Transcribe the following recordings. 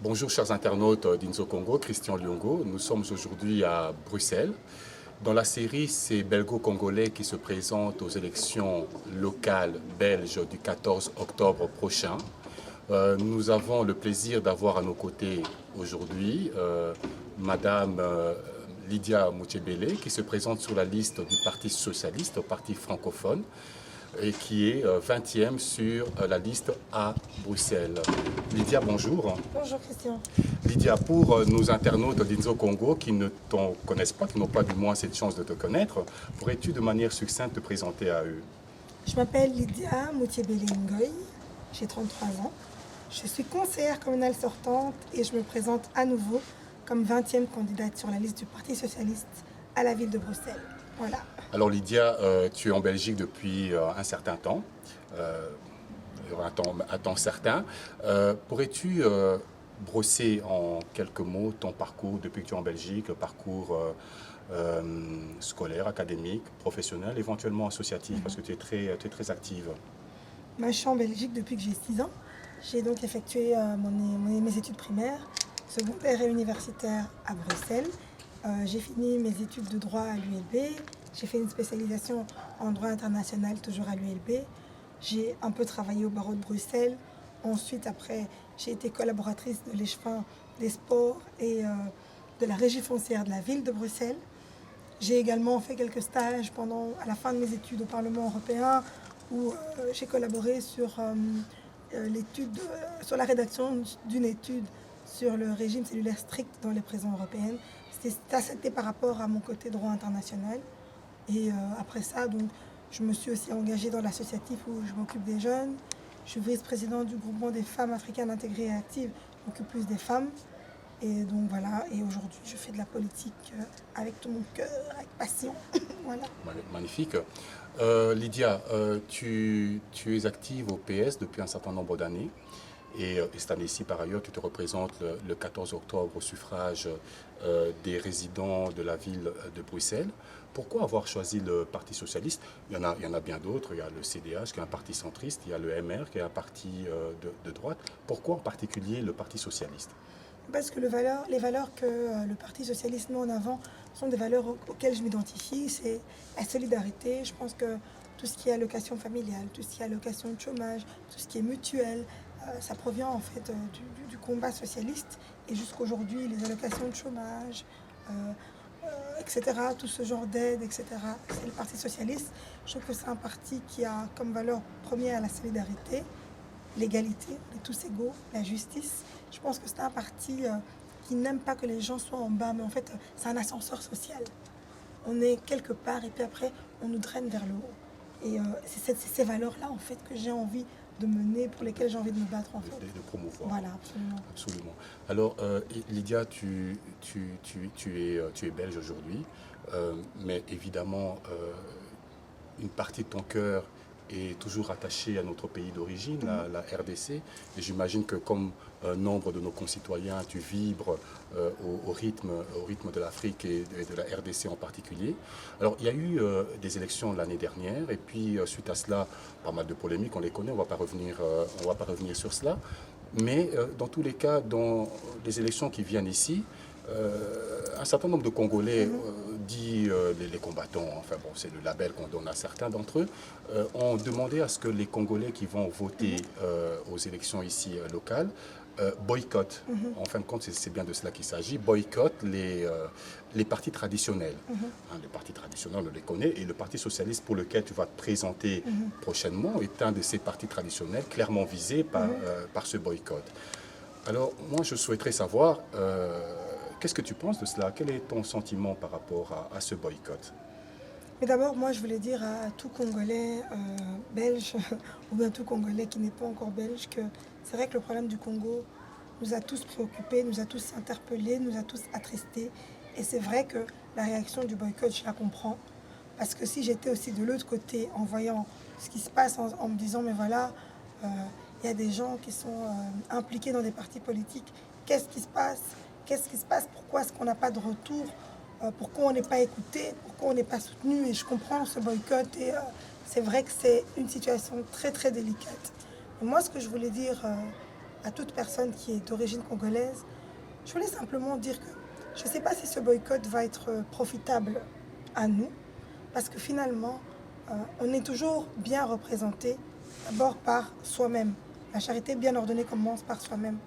Bonjour chers internautes d'Inzo Congo, Christian Lyongo. Nous sommes aujourd'hui à Bruxelles. Dans la série, c'est Belgo-Congolais qui se présentent aux élections locales belges du 14 octobre prochain. Nous avons le plaisir d'avoir à nos côtés aujourd'hui Madame Lydia Moutchébélé qui se présente sur la liste du Parti socialiste, parti francophone, et qui est 20e sur la liste à Bruxelles. Lydia, bonjour. Bonjour Christian. Lydia, pour nos internautes d'Inzo Congo qui ne t'en connaissent pas, qui n'ont pas du moins cette chance de te connaître, pourrais-tu de manière succincte te présenter à eux? Je m'appelle Lydia Moutchébélé Ngoy, j'ai 33 ans. Je suis conseillère communale sortante et je me présente à nouveau comme 20e candidate sur la liste du Parti socialiste à la ville de Bruxelles. Voilà. Alors Lydia, tu es en Belgique depuis un certain temps, un temps certain. Pourrais-tu brosser en quelques mots ton parcours depuis que tu es en Belgique, le parcours scolaire, académique, professionnel, éventuellement associatif, parce que tu es très active? Moi, je suis en Belgique depuis que j'ai 6 ans. J'ai donc effectué mes études primaires, secondaires et universitaires à Bruxelles. J'ai fini mes études de droit à l'ULB. J'ai fait une spécialisation en droit international, toujours à l'ULB. J'ai un peu travaillé au barreau de Bruxelles. Ensuite, après, j'ai été collaboratrice de l'échevin des sports et de la régie foncière de la ville de Bruxelles. J'ai également fait quelques stages à la fin de mes études au Parlement européen où j'ai collaboré sur la rédaction d'une étude sur le régime cellulaire strict dans les prisons européennes. C'était par rapport à mon côté droit international. Et après ça, donc, je me suis aussi engagée dans l'associatif où je m'occupe des jeunes. Je suis vice-présidente du groupement des femmes africaines intégrées et actives, je m'occupe plus des femmes. Et donc voilà, et aujourd'hui je fais de la politique avec tout mon cœur, avec passion. Voilà. Magnifique. Lydia, tu es active au PS depuis un certain nombre d'années. Et cette année-ci, par ailleurs, tu te représentes le 14 octobre au suffrage des résidents de la ville de Bruxelles. Pourquoi avoir choisi le Parti socialiste? Il y en a bien d'autres. Il y a le CDH qui est un parti centriste, il y a le MR qui est un parti de droite. Pourquoi en particulier le Parti socialiste? Parce que les valeurs que le Parti socialiste met en avant sont des valeurs auxquelles je m'identifie. C'est la solidarité. Je pense que tout ce qui est allocation familiale, tout ce qui est allocation de chômage, tout ce qui est mutuelle, ça provient en fait du combat socialiste. Et jusqu'aujourd'hui, les allocations de chômage, etc., tout ce genre d'aide, etc., c'est le Parti socialiste. Je trouve que c'est un parti qui a comme valeur première la solidarité, l'égalité, on est tous égaux, la justice. Je pense que c'est un parti qui n'aime pas que les gens soient en bas, mais en fait, c'est un ascenseur social. On est quelque part et puis après, on nous draine vers le haut. Et c'est ces valeurs-là, en fait, que j'ai envie de mener, pour lesquelles j'ai envie de me battre, en fait. De promouvoir. Voilà, absolument. Absolument. Alors, Lydia, tu es belge aujourd'hui, mais évidemment, une partie de ton cœur est toujours attachée à notre pays d'origine, la RDC. Et j'imagine que comme nombre de nos concitoyens, tu vibres au rythme de l'Afrique et de la RDC en particulier. Alors, il y a eu des élections l'année dernière, et puis suite à cela, pas mal de polémiques, on les connaît, on ne va pas revenir sur cela. Mais dans tous les cas, dans les élections qui viennent ici, un certain nombre de Congolais, dit les combattants, enfin bon, c'est le label qu'on donne à certains d'entre eux, ont demandé à ce que les Congolais qui vont voter aux élections ici locales boycottent. En fin de compte, c'est bien de cela qu'il s'agit, boycottent les partis traditionnels. Les partis traditionnels, on les connaît, et le Parti socialiste pour lequel tu vas te présenter prochainement est un de ces partis traditionnels clairement visés par ce boycott. Alors, moi, je souhaiterais savoir, qu'est-ce que tu penses de cela? Quel est ton sentiment par rapport à ce boycott? Mais d'abord, moi, je voulais dire à tout Congolais belge, ou bien tout Congolais qui n'est pas encore belge, que c'est vrai que le problème du Congo nous a tous préoccupés, nous a tous interpellés, nous a tous attristés. Et c'est vrai que la réaction du boycott, je la comprends. Parce que si j'étais aussi de l'autre côté, en voyant ce qui se passe, en me disant, mais voilà, il y a des gens qui sont impliqués dans des partis politiques, qu'est-ce qui se passe? Qu'est-ce qui se passe? Pourquoi est-ce qu'on n'a pas de retour? Pourquoi on n'est pas écouté? Pourquoi on n'est pas soutenu? Et je comprends ce boycott et c'est vrai que c'est une situation très très délicate. Et moi, ce que je voulais dire à toute personne qui est d'origine congolaise, je voulais simplement dire que je ne sais pas si ce boycott va être profitable à nous, parce que finalement, on est toujours bien représenté d'abord par soi-même. La charité bien ordonnée commence par soi-même.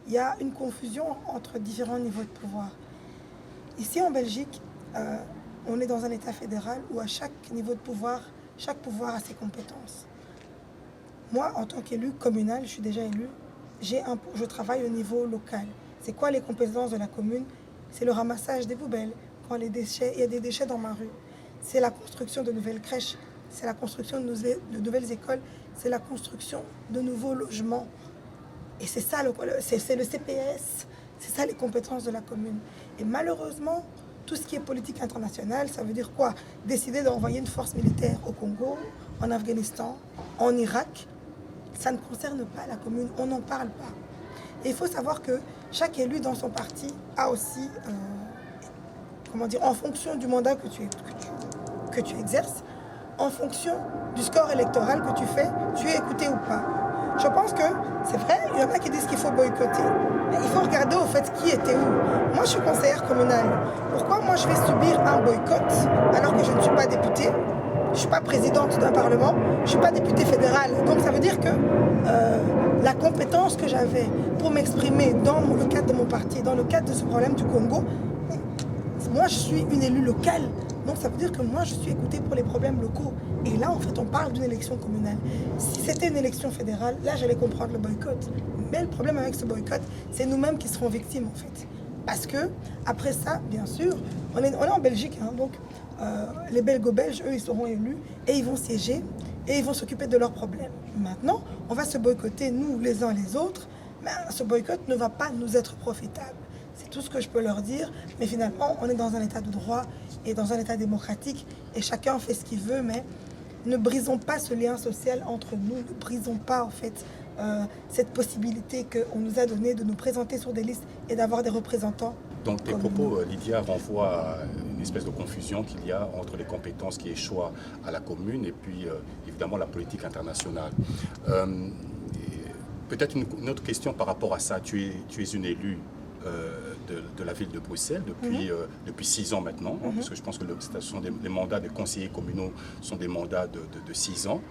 Il y a une confusion entre différents niveaux de pouvoir. Ici en Belgique, on est dans un État fédéral où à chaque niveau de pouvoir, chaque pouvoir a ses compétences. Moi, en tant qu'élu communal, je suis déjà élu, je travaille au niveau local. C'est quoi les compétences de la commune? C'est le ramassage des poubelles. Quand il y a des déchets dans ma rue. C'est la construction de nouvelles crèches. C'est la construction de nouvelles écoles. C'est la construction de nouveaux logements. Et c'est ça, c'est le CPS. C'est ça les compétences de la commune. Et malheureusement, tout ce qui est politique internationale, ça veut dire quoi? Décider d'envoyer une force militaire au Congo, en Afghanistan, en Irak, ça ne concerne pas la commune. On n'en parle pas. Et il faut savoir que chaque élu dans son parti a aussi, en fonction du mandat que tu exerces, en fonction du score électoral que tu fais, tu es écouté ou pas. Je pense que c'est vrai, il y en a qui disent qu'il faut boycotter. Mais il faut regarder au fait qui était où. Moi, je suis conseillère communale. Pourquoi moi je vais subir un boycott alors que je ne suis pas députée? Je ne suis pas présidente d'un parlement, je ne suis pas députée fédérale. Donc ça veut dire que la compétence que j'avais pour m'exprimer dans le cadre de mon parti, dans le cadre de ce problème du Congo, moi je suis une élue locale. Donc ça veut dire que moi je suis écoutée pour les problèmes locaux. Et là en fait on parle d'une élection communale. Si c'était une élection fédérale, là j'allais comprendre le boycott. Mais le problème avec ce boycott, c'est nous-mêmes qui serons victimes en fait. Parce que après ça, bien sûr, on est en Belgique, hein, donc les Belgo-Belges, eux, ils seront élus et ils vont siéger et ils vont s'occuper de leurs problèmes. Maintenant, on va se boycotter, nous, les uns les autres, mais ce boycott ne va pas nous être profitable. C'est tout ce que je peux leur dire, mais finalement, on est dans un état de droit et dans un état démocratique et chacun fait ce qu'il veut, mais ne brisons pas ce lien social entre nous, ne brisons pas, en fait, cette possibilité qu'on nous a donnée de nous présenter sur des listes et d'avoir des représentants. Donc tes propos, Lydia, renvoient à une espèce de confusion qu'il y a entre les compétences qui échoient à la commune et puis évidemment la politique internationale. Peut-être une autre question par rapport à ça. Tu es une élue de la ville de Bruxelles depuis 6 ans maintenant, hein, parce que je pense que les mandats des conseillers communaux sont des mandats de 6 ans.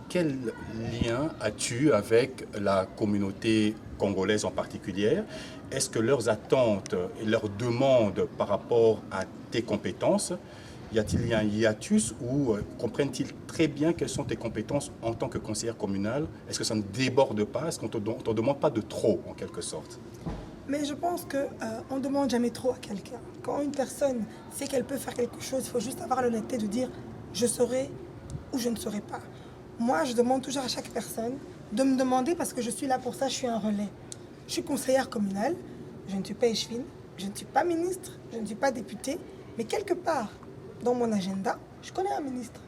Quel lien as-tu avec la communauté congolaise en particulier? Est-ce que leurs attentes et leurs demandes par rapport à tes compétences, y a-t-il un hiatus ou comprennent-ils très bien quelles sont tes compétences en tant que conseillère communale? Est-ce que ça ne déborde pas? Est-ce qu'on ne te demande pas de trop, en quelque sorte? Mais je pense qu'on ne demande jamais trop à quelqu'un. Quand une personne sait qu'elle peut faire quelque chose, il faut juste avoir l'honnêteté de dire « je serai ou je ne serai pas ». Moi, je demande toujours à chaque personne de me demander parce que je suis là pour ça, je suis un relais. Je suis conseillère communale, je ne suis pas échevine, je ne suis pas ministre, je ne suis pas députée, mais quelque part dans mon agenda, je connais un ministre.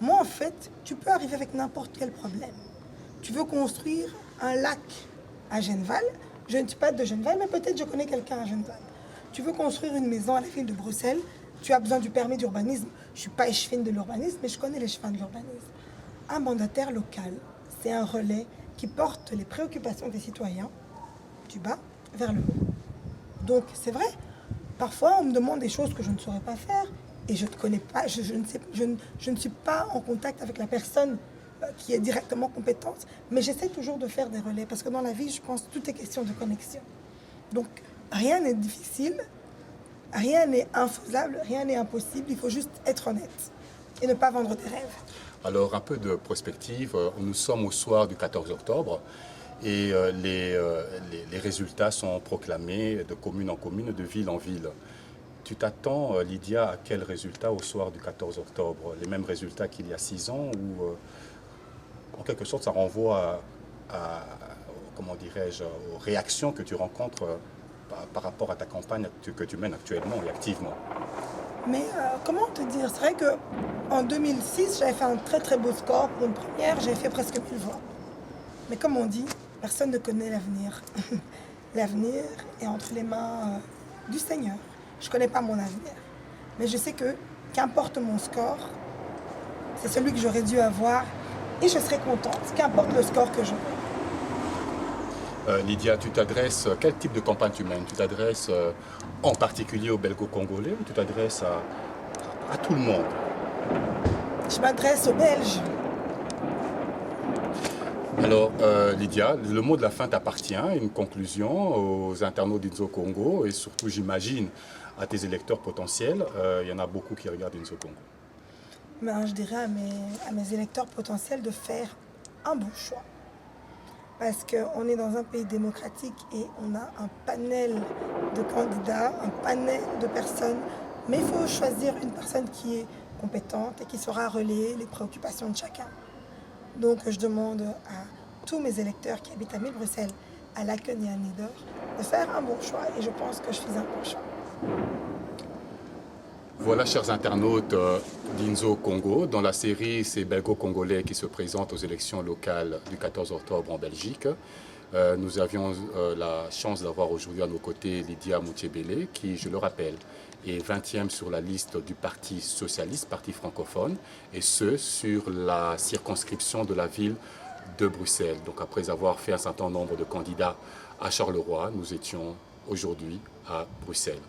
Moi, en fait, tu peux arriver avec n'importe quel problème. Tu veux construire un lac à Genneval, je ne suis pas de Genneval, mais peut-être je connais quelqu'un à Genneval. Tu veux construire une maison à la ville de Bruxelles, tu as besoin du permis d'urbanisme. Je ne suis pas échevine de l'urbanisme, mais je connais les chemins de l'urbanisme. Un mandataire local, c'est un relais qui porte les préoccupations des citoyens du bas vers le haut. Donc c'est vrai, parfois on me demande des choses que je ne saurais pas faire et je ne connais pas, je ne suis pas en contact avec la personne qui est directement compétente, mais j'essaie toujours de faire des relais parce que dans la vie, je pense que tout est question de connexion. Donc rien n'est difficile, rien n'est infaisable, rien n'est impossible, il faut juste être honnête et ne pas vendre des rêves. Alors, un peu de prospective. Nous sommes au soir du 14 octobre et les résultats sont proclamés de commune en commune, de ville en ville. Tu t'attends, Lydia, à quels résultats au soir du 14 octobre? Les mêmes résultats qu'il y a 6 ans ou en quelque sorte ça renvoie comment dirais-je, aux réactions que tu rencontres par rapport à ta campagne que tu mènes actuellement et activement? Mais comment te dire? C'est vrai qu'en 2006, j'avais fait un très très beau score pour une première, j'avais fait presque 1000 voix. Mais comme on dit, personne ne connaît l'avenir. L'avenir est entre les mains du Seigneur. Je ne connais pas mon avenir. Mais je sais que, qu'importe mon score, c'est celui que j'aurais dû avoir et je serai contente, qu'importe le score que j'aurai. Lydia, tu t'adresses, quel type de campagne tu mènes? Tu t'adresses en particulier aux Belgo-Congolais ou tu t'adresses à tout le monde? Je m'adresse aux Belges. Alors, Lydia, le mot de la fin t'appartient, une conclusion aux internautes d'Inzo Congo et surtout, j'imagine, à tes électeurs potentiels. Il y en a beaucoup qui regardent Inzo Congo. Ben, je dirais à mes électeurs potentiels de faire un bon choix. Parce qu'on est dans un pays démocratique et on a un panel de candidats, un panel de personnes. Mais il faut choisir une personne qui est compétente et qui saura relayer les préoccupations de chacun. Donc je demande à tous mes électeurs qui habitent à 1000 Bruxelles, à Laken et à Nédor, de faire un bon choix et je pense que je fais un bon choix. Voilà, chers internautes d'Inzo Congo, dans la série ces Belgo-Congolais qui se présentent aux élections locales du 14 octobre en Belgique. Nous avions la chance d'avoir aujourd'hui à nos côtés Lydia Moutiébélé, qui, je le rappelle, est 20e sur la liste du Parti socialiste, parti francophone, et ce, sur la circonscription de la ville de Bruxelles. Donc après avoir fait un certain nombre de candidats à Charleroi, nous étions aujourd'hui à Bruxelles.